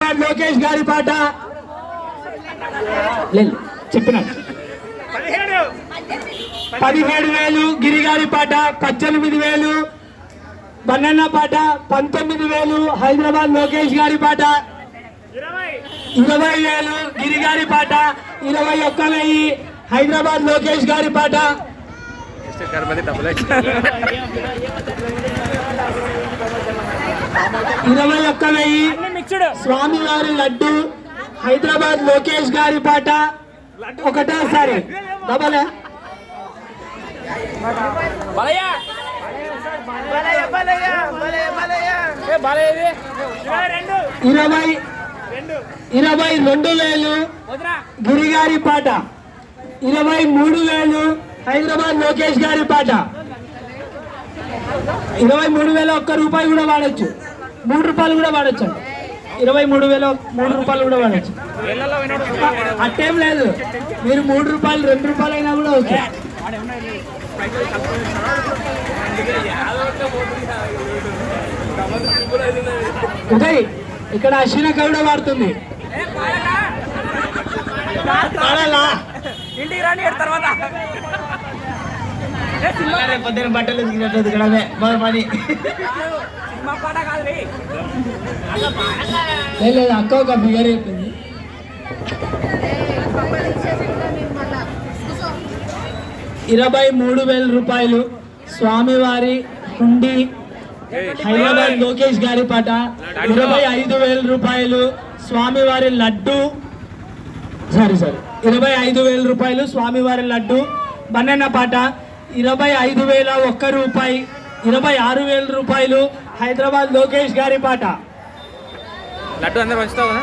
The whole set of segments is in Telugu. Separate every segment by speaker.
Speaker 1: హైదరాబాద్ లోకేష్ గారి పాట చెప్పిన 17,000 గిరిగారి పాట 18,000 బన్నన్న పాట 19,000 హైదరాబాద్ లోకేష్ గారి పాట 20,000 గిరిగారి పాట 21,000 హైదరాబాద్ లోకేష్ గారి పాట 21,000 స్వామివారి లడ్డు హైదరాబాద్ లోకేష్ గారి పాట ఒకటోసారి డబల్ 22,000 గిరిగారి పాట 23,000 హైదరాబాద్ లోకేష్ గారి పాట 23,000 ఒక్క రూపాయి కూడా వాడచ్చు 3 రూపాయలు కూడా వాడచ్చు 23,000 3 రూపాయలు కూడా వాడచ్చు అట్టేం లేదు మీరు 3 రూపాయలు 2 రూపాయలు అయినా కూడా ఓకే ఉదయ్ ఇక్కడ అశ్విన గౌడ వాడుతుంది
Speaker 2: ఇంటికి రాని తర్వాత
Speaker 1: పొద్దున బట్టలు పని లేదు అక్క ఒక ఫిగర్ చెప్పింది 23,000 రూపాయలు స్వామివారి హుండీ హైదరాబాద్ లోకేష్ గారి పాట 25,000 రూపాయలు స్వామివారి లడ్డు 25,000 రూపాయలు స్వామివారి లడ్డు బన్నన్న పాట 25,000 ఒక్క రూపాయి 26,000 రూపాయలు హైదరాబాద్ లోకేష్ గారి పాట
Speaker 2: లడ్డు అందరూ వచ్చావు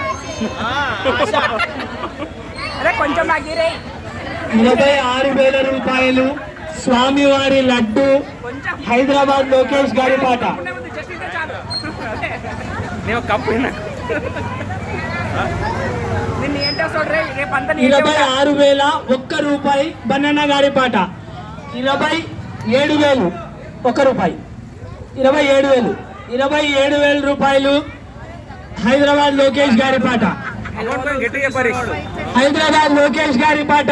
Speaker 1: 26,000 రూపాయలు స్వామివారి లడ్డు హైదరాబాద్ లోకేష్ గారి పాట 26,000 ఒక్క రూపాయి బన్నన్న గారి పాట 27,000 ఒక్క రూపాయి 27,000 రూపాయలు హైదరాబాద్ లోకేష్ గారి పాట హైదరాబాద్ లోకేష్ గారి పాట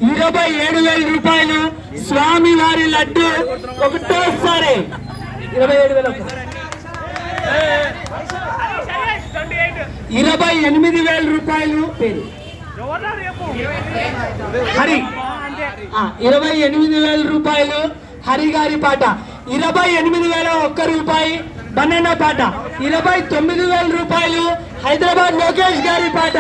Speaker 1: 27,000 రూపాయలు స్వామివారి లడ్డు ఒకటోసారి 28,000 రూపాయలు పేరు హరి 28,000 రూపాయలు హరి గారి పాట 28,000 ఒక్క రూపాయి బన్నన్న పాట 29,000 రూపాయలు హైదరాబాద్ లోకేష్ గారి పాట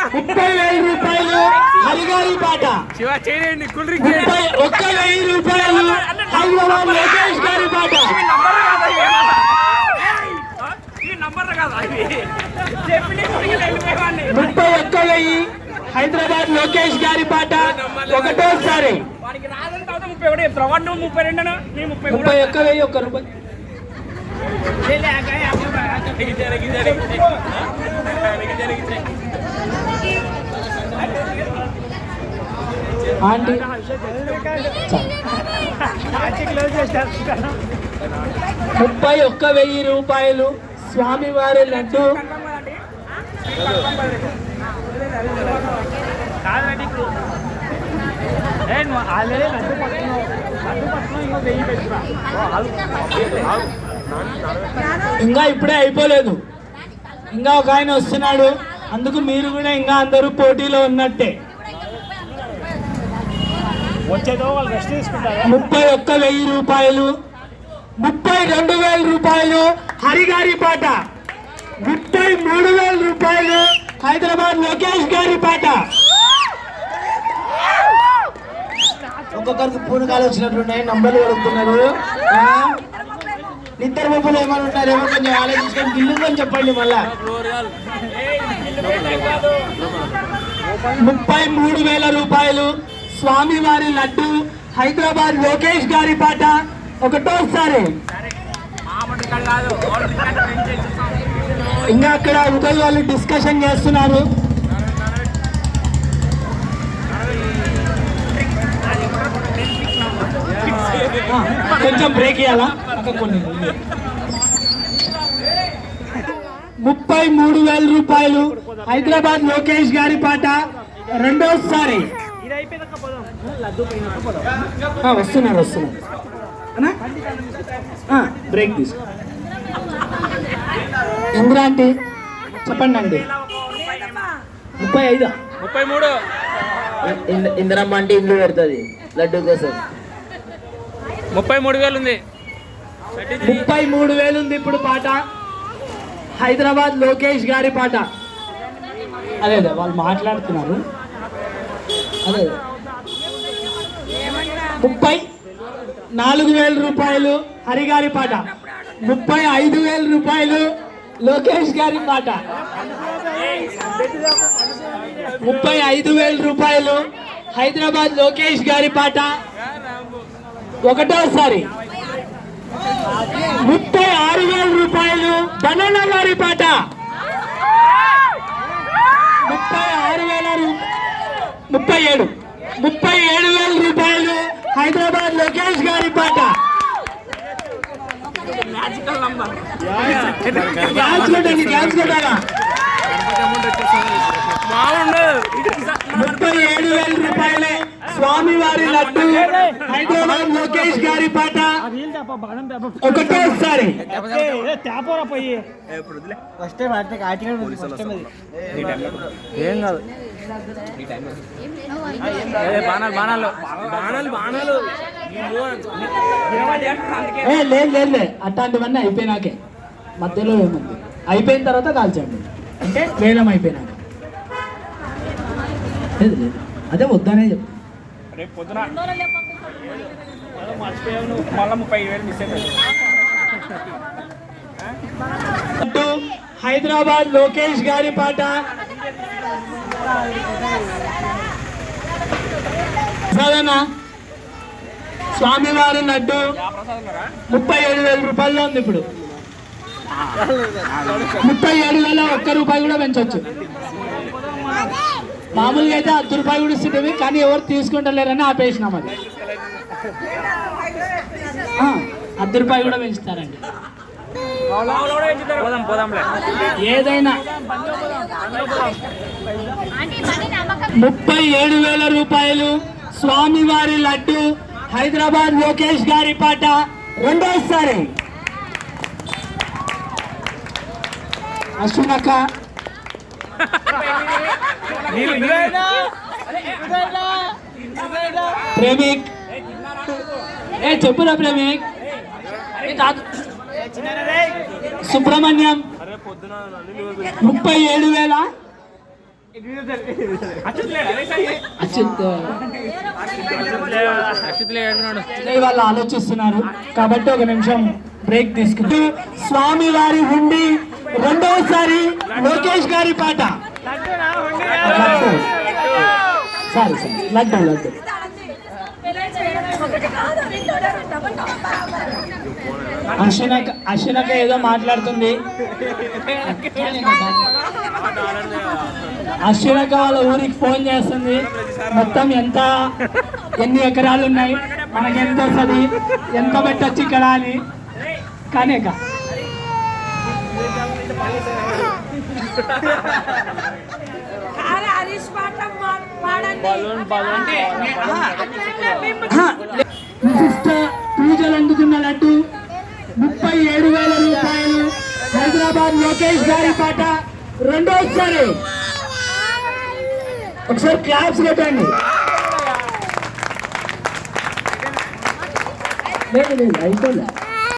Speaker 1: 30,000 రూపాయలు హరిగారి పాట 31,000 రూపాయలు హైదరాబాద్ లోకేష్ గారి పాట 31,000 హైదరాబాద్ లోకేష్ గారి పాట ఒకటోసారి 31,000 ఒక్క రూపాయి ఆంటీ 31,000 రూపాయలు స్వామివారి లడ్డు ఇంకా ఇప్పుడే అయిపోలేదు ఇంకా ఒక ఆయన వస్తున్నాడు అందుకు మీరు కూడా ఇంకా అందరూ పోటీలో ఉన్నట్టే 31,000 రూపాయలు 32,000 రూపాయలు హరిగారి పాట 33,000 రూపాయలు హైదరాబాద్ లోకేష్ గారి పాట ఒక్కొక్కరికి పూనకాలు వచ్చినట్టున్నాయి నంబర్లు అడుగుతున్నారు నిద్ర మబ్బులు ఏమైనా ఉంటారేమో కొంచెం ఆలోచించుకొని గిల్లుకొని చెప్పండి మళ్ళా 33,000 రూపాయలు స్వామివారి లడ్డు హైదరాబాద్ లోకేష్ గారి పాట ఒకటోసారి ఇంకా అక్కడ ఉదయ్ వాళ్ళు డిస్కషన్ చేస్తున్నారు కొంచెం బ్రేక్ ఇవ్వాలా పక్క కొన్ని 33,000 రూపాయలు హైదరాబాద్ లోకేష్ గారి పాట రెండోసారి. వస్తున్నారు బ్రేక్ తీసుకో. ఎందుకు అంటే చెప్పండి అండి. 35
Speaker 2: 33
Speaker 3: ఇందిరమ్మ అంటే ఇల్లు పెడుతుంది లడ్డు కోసం.
Speaker 2: 33,000 ఉంది.
Speaker 1: 33,000 ఉంది ఇప్పుడు పాట. హైదరాబాద్ లోకేష్ గారి పాట. అదే వాళ్ళు మాట్లాడుతున్నారు. అదే 34,000 రూపాయలు హరిగారి పాట. 35,000 రూపాయలు లోకేష్ గారి పాట. 35,000 రూపాయలు హైదరాబాద్ లోకేష్ గారి పాట ఒకటోసారి. 36,000 రూపాయలు బనానా గారి పాట. 37,000 రూపాయలు హైదరాబాద్ లోకేష్ గారి పాట. డ్యాన్స్ కొట్టాలా? 37,000 రూపాయలే స్వామివారి లడ్డు హైదరాబాద్ లోకేష్ గారి పాట ఒకటోసారి.
Speaker 2: ఏం కాదు. బాణాలు
Speaker 1: లేదు అట్లాంటివన్నీ అయిపోయినాకే. మధ్యలో ఏముంది, అయిపోయిన తర్వాత కాల్చండి. అంటే వేలం అయిపోయినాక. లేదు అదే వద్దనే చెప్తా.
Speaker 2: రేపు పొద్దున మళ్ళీ 30,000 మిస్ అయిపోయింది.
Speaker 1: హైదరాబాద్ లోకేష్ గారి పాట సరేనా? స్వామివారి లడ్డు 37,000 రూపాయల్లో ఉంది ఇప్పుడు. 37,000 ₹1 కూడా పెంచవచ్చు. మామూలుగా అయితే ₹10 కూడా ఇస్తుంటేవి, కానీ ఎవరు తీసుకుంటలేరని ఆపేసినాం. అది ₹10 కూడా పెంచుతారండి. ఏదైనా 37,000 రూపాయలు స్వామివారి లడ్డు హైదరాబాద్ లోకేష్ గారి పాట రెండోసారి. అశ్వినక్క ప్రేమిక్ చెప్పురా ప్రేమిక్. సుబ్రహ్మణ్యం 37,000. వాళ్ళు ఆలోచిస్తున్నారు కాబట్టి ఒక నిమిషం బ్రేక్ తీసుకుంటూ స్వామివారి హుండీ రెండోసారి లోకేష్ గారి పాట. సరే లడ్డు అశ్వినక ఏదో మాట్లాడుతుంది. అశ్వినక వాళ్ళ ఊరికి ఫోన్ చేస్తుంది. మొత్తం ఎన్ని ఎకరాలు ఉన్నాయి, మనకి ఎంత వస్తుంది, ఎంత పెట్టచ్చు ఇక్కడ అని. కానీ విశిష్ట పూజలు అందుకున్న లడ్డు 37,000 రూపాయలు హైదరాబాద్ లోకేష్ గారి పాట రెండోసారి. ఒకసారి క్లాప్స్ కొట్టండి. లేదు అయిపోలే.